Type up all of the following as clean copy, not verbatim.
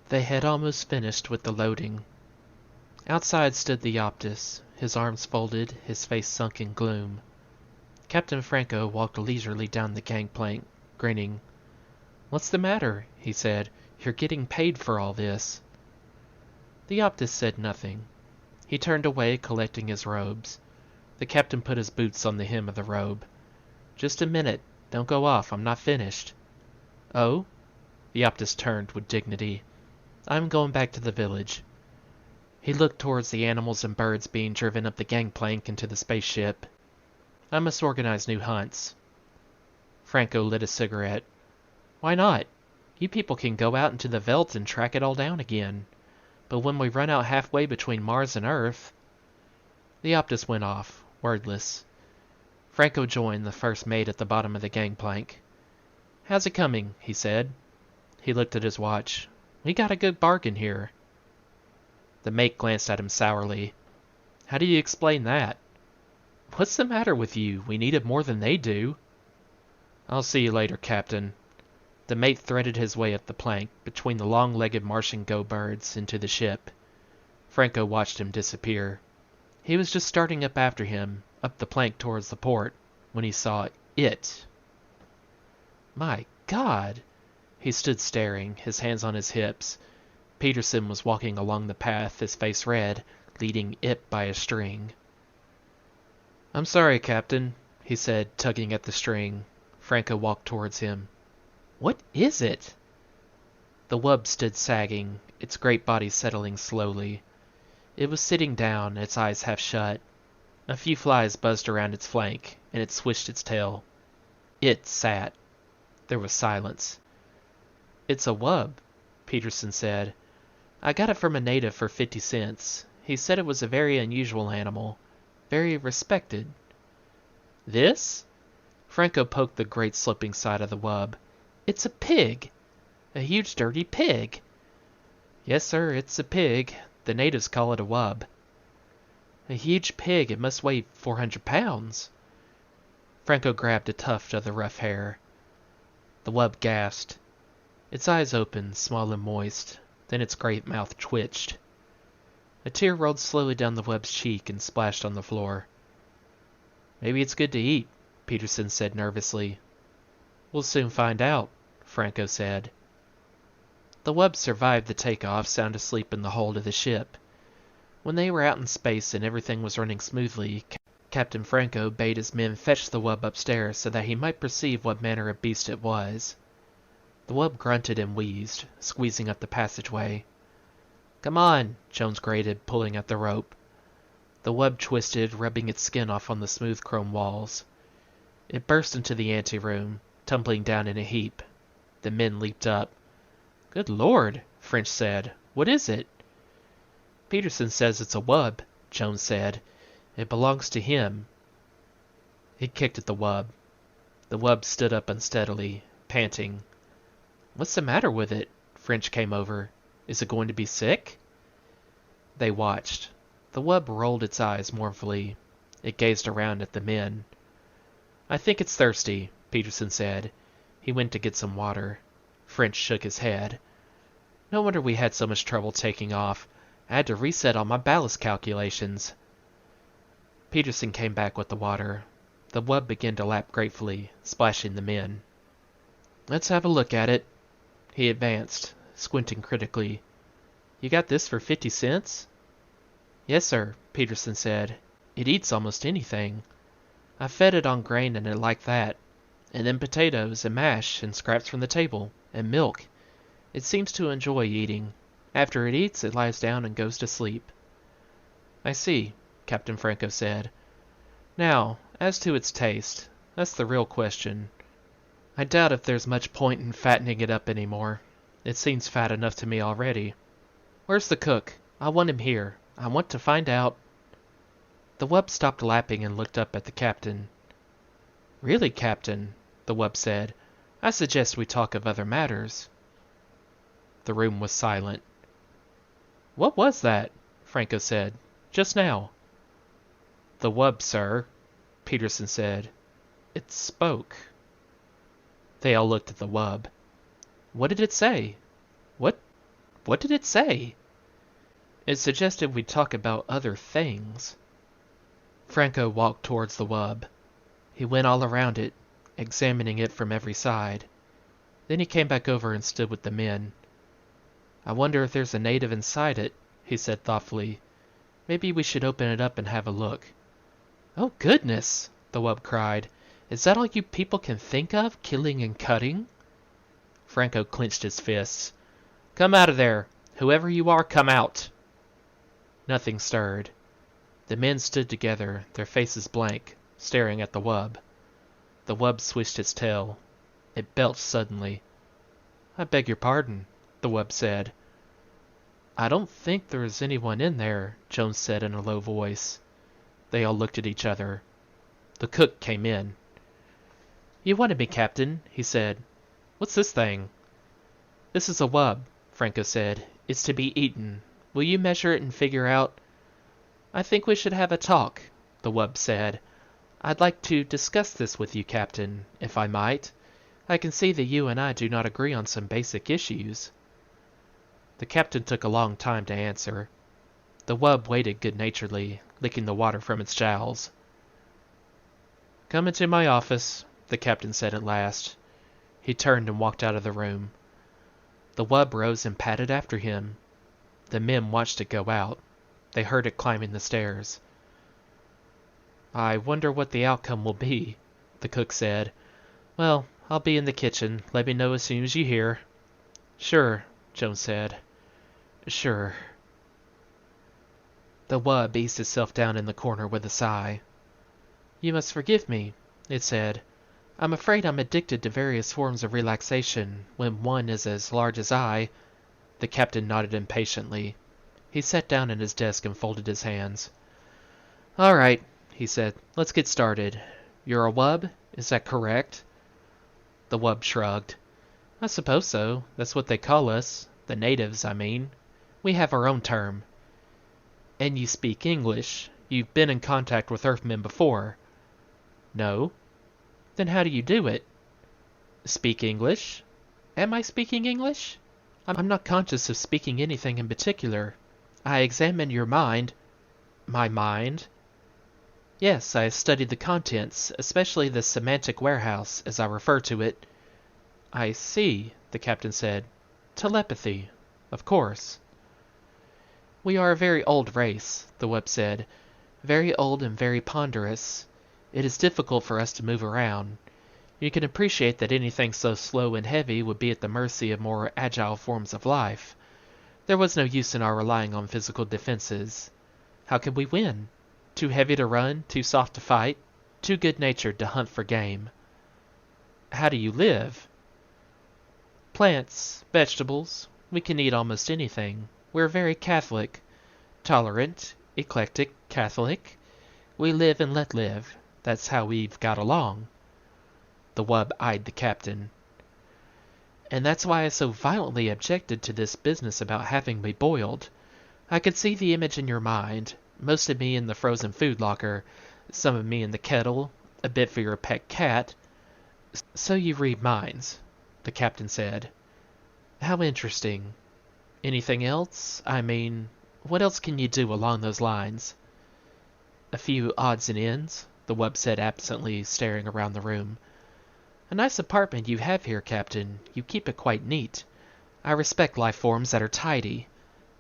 They had almost finished with the loading. Outside stood the Optus, his arms folded, his face sunk in gloom. Captain Franco walked leisurely down the gangplank, grinning. "What's the matter?" he said. "You're getting paid for all this." The Optus said nothing. He turned away, collecting his robes. The captain put his boots on the hem of the robe. "Just a minute. Don't go off. I'm not finished." "Oh?" The Optus turned with dignity. "I'm going back to the village." He looked towards the animals and birds being driven up the gangplank into the spaceship. "I must organize new hunts." Franco lit a cigarette. "Why not? You people can go out into the veldt and track it all down again. But when we run out halfway between Mars and Earth..." The Optus went off, wordless. Franco joined the first mate at the bottom of the gangplank. "How's it coming?" he said. He looked at his watch. "We got a good bargain here." The mate glanced at him sourly. "How do you explain that?" "What's the matter with you? We need it more than they do." "I'll see you later, Captain." The mate threaded his way up the plank, between the long-legged Martian go-birds, into the ship. Franco watched him disappear. He was just starting up after him, up the plank towards the port, when he saw it. My God! He stood staring, his hands on his hips. Peterson was walking along the path, his face red, leading it by a string. "I'm sorry, Captain," he said, tugging at the string. Franco walked towards him. "What is it?" The wub stood sagging, its great body settling slowly. It was sitting down, its eyes half shut. A few flies buzzed around its flank, and it swished its tail. It sat. There was silence. "It's a wub," Peterson said. "I got it from a native for 50 cents. He said it was a very unusual animal. Very respected." "This?" Franco poked the great sloping side of the wub. "It's a pig! A huge dirty pig!" "Yes, sir, it's a pig. The natives call it a wub." "A huge pig. It must weigh 400 pounds." Franco grabbed a tuft of the rough hair. The wub gasped. Its eyes opened, small and moist. Then its great mouth twitched. A tear rolled slowly down the wub's cheek and splashed on the floor. "Maybe it's good to eat," Peterson said nervously. "We'll soon find out," Franco said. The wub survived the takeoff, sound asleep in the hold of the ship. When they were out in space and everything was running smoothly, Captain Franco bade his men fetch the wub upstairs so that he might perceive what manner of beast it was. The wub grunted and wheezed, squeezing up the passageway. "Come on," Jones grated, pulling at the rope. The wub twisted, rubbing its skin off on the smooth chrome walls. It burst into the anteroom, tumbling down in a heap. The men leaped up. "Good Lord," French said. "What is it?" "Peterson says it's a wub," Jones said. "It belongs to him." He kicked at the wub. The wub stood up unsteadily, panting. "What's the matter with it?" French came over. "Is it going to be sick?" They watched. The wub rolled its eyes mournfully. It gazed around at the men. "I think it's thirsty," Peterson said. He went to get some water. French shook his head. "No wonder we had so much trouble taking off. I had to reset all my ballast calculations." Peterson came back with the water. The wub began to lap gratefully, splashing the men. "Let's have a look at it." He advanced, squinting critically. "You got this for 50 cents?" "Yes, sir," Peterson said. "It eats almost anything. I fed it on grain and it liked that. And then potatoes and mash and scraps from the table and milk. It seems to enjoy eating. After it eats, it lies down and goes to sleep." "I see," Captain Franco said. "Now, as to its taste, that's the real question. I doubt if there's much point in fattening it up anymore. It seems fat enough to me already. Where's the cook? I want him here. I want to find out..." The wub stopped lapping and looked up at the captain. "Really, Captain," the wub said, "I suggest we talk of other matters." The room was silent. "What was that?" Franco said. "Just now." "The wub, sir," Peterson said. "It spoke." They all looked at the wub. "What did it say?" "What What did it say? It suggested we talk about other things. Franco walked towards the wub. He went all around it, examining it from every side. Then he came back over and stood with the men. I wonder if there's a native inside it, he said thoughtfully. Maybe we should open it up and have a look. Oh goodness, the wub cried. Is that all you people can think of, killing and cutting? Franco clenched his fists. Come out of there. Whoever you are, come out. Nothing stirred. The men stood together, their faces blank, staring at the wub. The wub swished its tail. It belched suddenly. I beg your pardon, the wub said. I don't think there is anyone in there, Jones said in a low voice. They all looked at each other. The cook came in. You wanted me, Captain, he said. What's this thing? This is a wub, Franco said. It's to be eaten. Will you measure it and figure out? I think we should have a talk, the wub said. I'd like to discuss this with you, Captain, if I might. I can see that you and I do not agree on some basic issues. The captain took a long time to answer. The wub waited good-naturedly, licking the water from its jowls. Come into my office, the captain said at last. He turned and walked out of the room. The wub rose and padded after him. The men watched it go out. They heard it climbing the stairs. I wonder what the outcome will be, the cook said. Well, I'll be in the kitchen. Let me know as soon as you hear. Sure, Jones said. Sure. The wub eased itself down in the corner with a sigh. You must forgive me, it said. I'm afraid I'm addicted to various forms of relaxation when one is as large as I. The captain nodded impatiently. He sat down at his desk and folded his hands. All right, he said. Let's get started. You're a wub? Is that correct? The wub shrugged. I suppose so. That's what they call us. The natives, I mean. We have our own term. And you speak English. You've been in contact with Earthmen before. No. Then how do you do it? Speak English? Am I speaking English? I'm not conscious of speaking anything in particular. I examine your mind. My mind? Yes, I studied the contents, especially the semantic warehouse, as I refer to it. I see, the captain said. Telepathy, of course. We are a very old race, the wub said. Very old and very ponderous. It is difficult for us to move around. You can appreciate that anything so slow and heavy would be at the mercy of more agile forms of life. There was no use in our relying on physical defenses. How could we win? Too heavy to run, too soft to fight, too good-natured to hunt for game. How do you live? Plants, vegetables. We can eat almost anything. We're very Catholic. Tolerant, eclectic, Catholic. We live and let live. That's how we've got along. The wub eyed the captain. And that's why I so violently objected to this business about having me boiled. I could see the image in your mind. Most of me in the frozen food locker, some of me in the kettle, a bit for your pet cat. So you read minds, the captain said. How interesting. Anything else? I mean, what else can you do along those lines? A few odds and ends, the wub said absently, staring around the room. A nice apartment you have here, Captain. You keep it quite neat. I respect life forms that are tidy.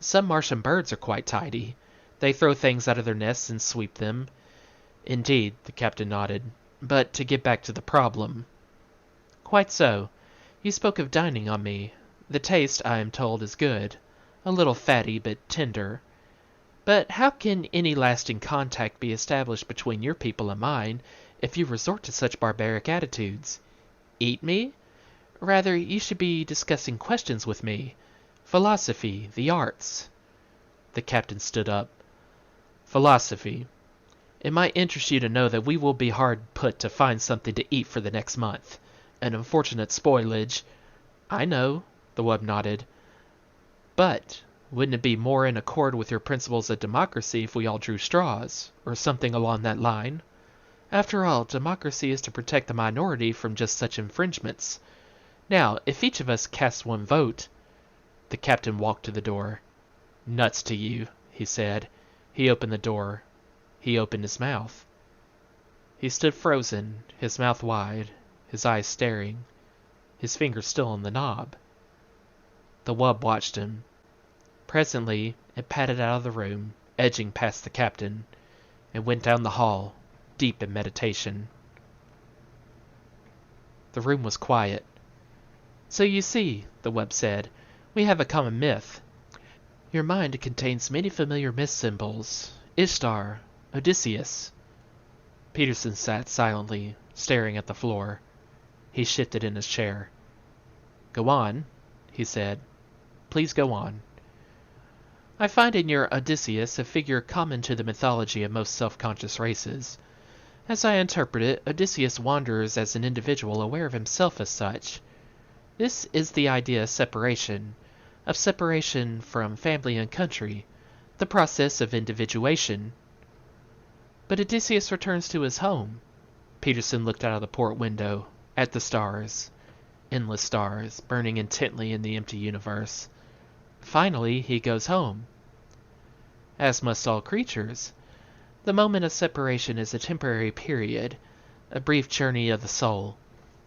Some Martian birds are quite tidy. They throw things out of their nests and sweep them. Indeed, the captain nodded. But to get back to the problem. Quite so. You spoke of dining on me. The taste, I am told, is good. A little fatty, but tender. But how can any lasting contact be established between your people and mine if you resort to such barbaric attitudes? Eat me? Rather, you should be discussing questions with me. Philosophy, the arts. The captain stood up. Philosophy. It might interest you to know that we will be hard put to find something to eat for the next month. An unfortunate spoilage. I know, the wub nodded. But wouldn't it be more in accord with your principles of democracy if we all drew straws, or something along that line? After all, democracy is to protect the minority from just such infringements. Now, if each of us casts one vote... The The captain walked to the door. "Nuts to you," he said. He opened the door. He opened his mouth. He stood frozen, his mouth wide, his eyes staring, his fingers still on the knob. The wub watched him. Presently, it padded out of the room, edging past the captain, and went down the hall, deep in meditation. The room was quiet. "So you see," the wub said, "we have a common myth. Your mind contains many familiar myth symbols. Ishtar, Odysseus." Peterson sat silently, staring at the floor. He shifted in his chair. "Go on," he said. "Please go on." "I find in your Odysseus a figure common to the mythology of most self-conscious races. As I interpret it, Odysseus wanders as an individual aware of himself as such. This is the idea of separation from family and country, the process of individuation. But Odysseus returns to his home." Peterson looked out of the port window, at the stars, endless stars, burning intently in the empty universe. "Finally, he goes home." "As must all creatures. The moment of separation is a temporary period, a brief journey of the soul.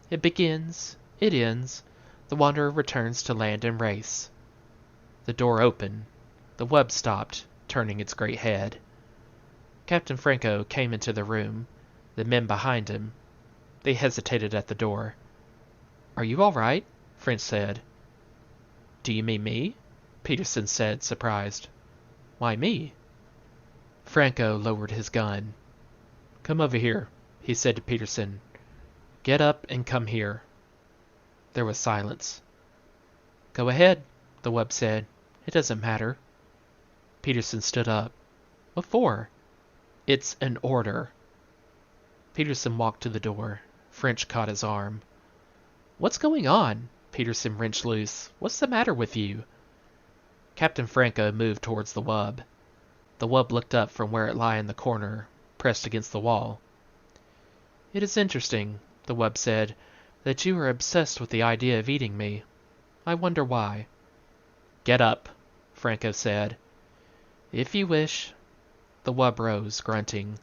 It begins, it ends, the wanderer returns to land and race." The door opened. The wub stopped, turning its great head. Captain Franco came into the room, the men behind him. They hesitated at the door. "Are you all right?" French said. "Do you mean me?" Peterson said, surprised. "Why me?" Franco lowered his gun. "Come over here," he said to Peterson. "Get up and come here." There was silence. "Go ahead," the wub said. "It doesn't matter." Peterson stood up. "What for?" "It's an order." Peterson walked to the door. French caught his arm. "What's going on?" Peterson wrenched loose. "What's the matter with you?" Captain Franco moved towards the wub. The wub looked up from where it lay in the corner, pressed against the wall. "It is interesting," the wub said, "that you are obsessed with the idea of eating me. I wonder why." "Get up," Franco said. "If you wish." The wub rose, grunting.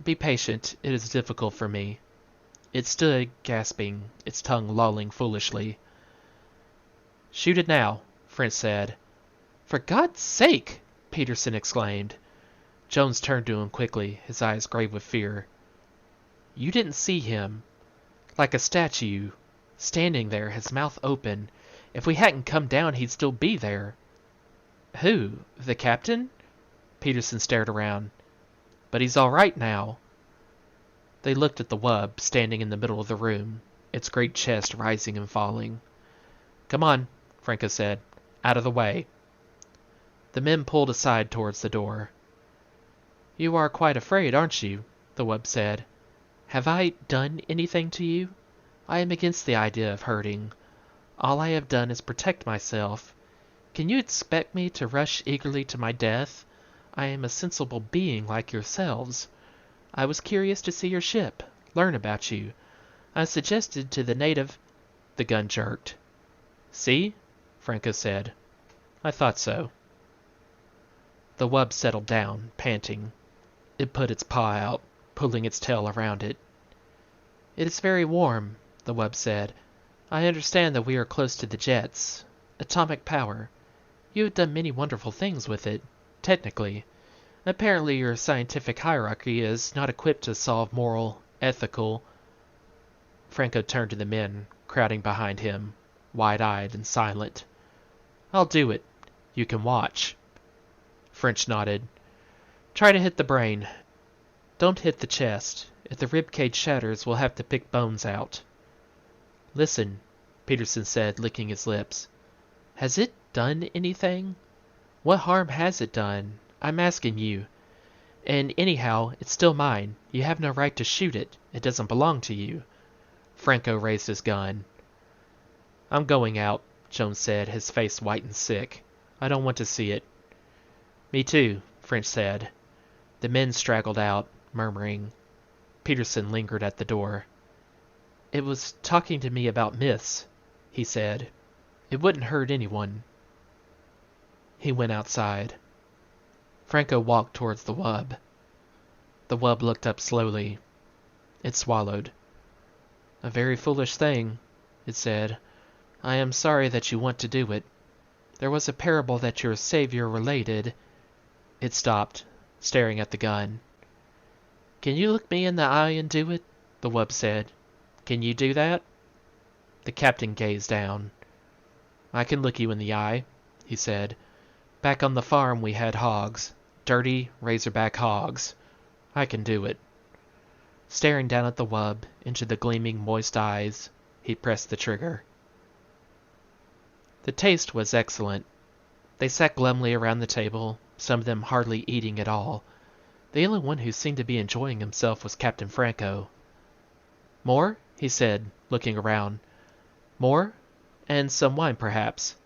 "Be patient, it is difficult for me." It stood, gasping, its tongue lolling foolishly. "Shoot it now," French said. "For God's sake!" Peterson exclaimed. Jones turned to him quickly, his eyes grave with fear. "You didn't see him. Like a statue, standing there, his mouth open. If we hadn't come down, he'd still be there." "Who? The captain?" Peterson stared around. "But he's all right now." They looked at the wub, standing in the middle of the room, its great chest rising and falling. "Come on," Franco said. "Out of the way." The men pulled aside towards the door. "You are quite afraid, aren't you?" the wub said. "Have I done anything to you? I am against the idea of hurting. All I have done is protect myself. Can you expect me to rush eagerly to my death? I am a sensible being like yourselves. I was curious to see your ship, learn about you. I suggested to the native—" The gun jerked. "See?" Franco said. "I thought so." The wub settled down, panting. It put its paw out, pulling its tail around it. "It is very warm," the wub said. "I understand that we are close to the jets. Atomic power. You have done many wonderful things with it, technically. Apparently your scientific hierarchy is not equipped to solve moral, ethical—" Franco turned to the men, crowding behind him, wide-eyed and silent. "I'll do it. You can watch." French nodded. "Try to hit the brain. Don't hit the chest. If the rib cage shatters, we'll have to pick bones out." "Listen," Peterson said, licking his lips. "Has it done anything? What harm has it done? I'm asking you. And anyhow, it's still mine. You have no right to shoot it. It doesn't belong to you." Franco raised his gun. "I'm going out," Jones said, his face white and sick. "I don't want to see it." "Me too," French said. The men straggled out, murmuring. Peterson lingered at the door. "It was talking to me about myths," he said. "It wouldn't hurt anyone." He went outside. Franco walked towards the wub. The wub looked up slowly. It swallowed. "A very foolish thing," it said. "I am sorry that you want to do it. There was a parable that your Savior related." It stopped, staring at the gun. "Can you look me in the eye and do it?" the wub said. "Can you do that?" The captain gazed down. "I can look you in the eye," he said. "Back on the farm we had hogs. Dirty, razorback hogs. I can do it." Staring down at the wub, into the gleaming, moist eyes, he pressed the trigger. The taste was excellent. They sat glumly around the table, some of them hardly eating at all. The only one who seemed to be enjoying himself was Captain Franco. "More?" he said, looking around. "More? And some wine, perhaps?"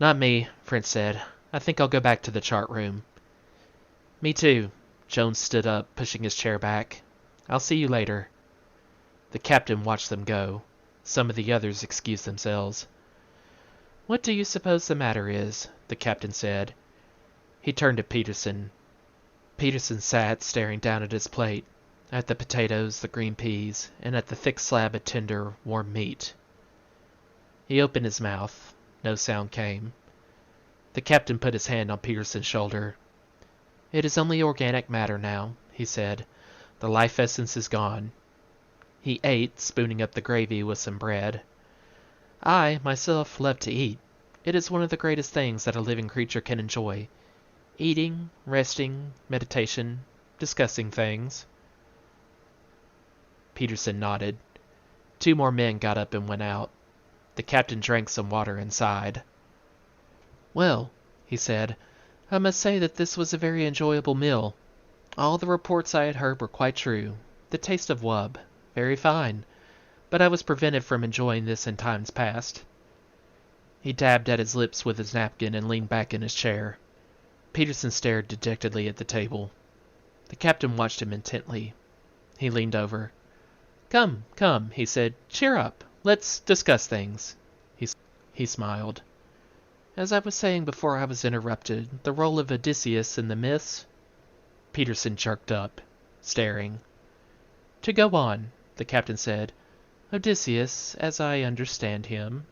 "Not me," French said. "I think I'll go back to the chart room." "Me too." Jones stood up, pushing his chair back. "I'll see you later." The captain watched them go. Some of the others excused themselves. "What do you suppose the matter is?" the captain said. He turned to Peterson. Peterson sat staring down at his plate, at the potatoes, the green peas, and at the thick slab of tender, warm meat. He opened his mouth. No sound came. The captain put his hand on Peterson's shoulder. "It is only organic matter now," he said. "The life essence is gone." He ate, spooning up the gravy with some bread. "I, myself, love to eat. It is one of the greatest things that a living creature can enjoy. Eating, resting, meditation, discussing things." Peterson nodded. 2 more men got up and went out. The captain drank some water and sighed. "Well," he said, "I must say that this was a very enjoyable meal. All the reports I had heard were quite true. The taste of wub. Very fine. But I was prevented from enjoying this in times past." He dabbed at his lips with his napkin and leaned back in his chair. Peterson stared dejectedly at the table. The captain watched him intently. He leaned over. "Come, come," he said. "Cheer up. Let's discuss things." He smiled. "As I was saying before I was interrupted, the role of Odysseus in the myths—" Peterson jerked up, staring. "To go on," the captain said, "Odysseus, as I understand him,